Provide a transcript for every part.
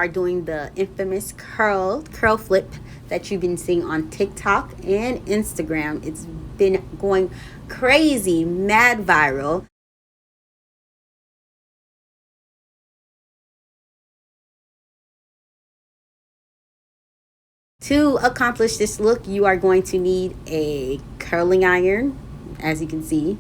are doing the infamous curl flip that you've been seeing on TikTok and Instagram. It's been going crazy, mad viral. To accomplish this look, you are going to need a curling iron, as you can see,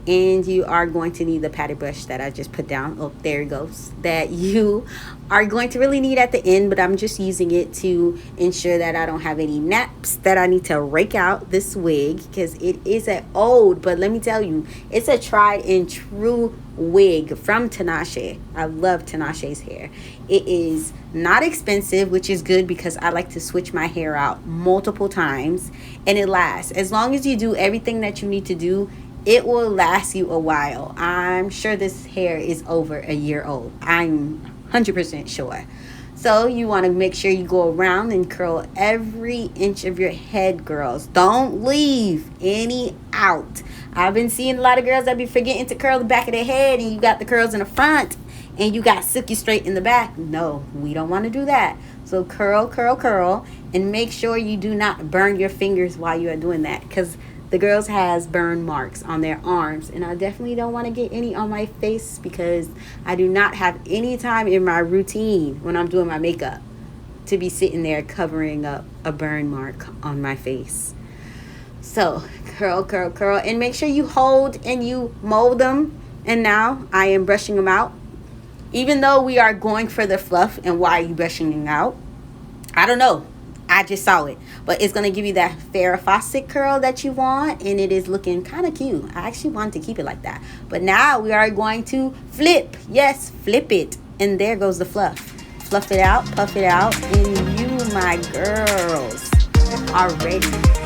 and you are going to need the patty brush that I just put down. Oh, there it goes. That you are going to really need at the end, but I'm just using it to ensure that I don't have any naps that I need to rake out this wig, because it is an old, but let me tell you, it's a tried and true wig from Tinashe. I love Tinashe's hair. It is not expensive, which is good because I like to switch my hair out multiple times, and it lasts. As long as you do everything that you need to do, it will last you a while. I'm sure this hair is over a year old. I'm 100% sure. So you want to make sure you go around and curl every inch of your head, girls. Don't leave any out. I've been seeing a lot of girls that be forgetting to curl the back of their head, and you got the curls in the front and you got silky straight in the back. No, we don't want to do that. So curl, curl, curl, and make sure you do not burn your fingers while you are doing that, because the girls has burn marks on their arms, and I definitely don't want to get any on my face because I do not have any time in my routine when I'm doing my makeup to be sitting there covering up a burn mark on my face. So curl, curl, curl, and make sure you hold and you mold them. And now I am brushing them out. Even though we are going for the fluff, and why are you brushing them out? I don't know. I just saw it, but it's going to give you that Farrah Faacett curl that you want, and it is looking kind of cute. I actually wanted to keep it like that, but now we are going to flip. Yes, flip it, and there goes the fluff. Fluff it out, puff it out, and you, my girls, are ready.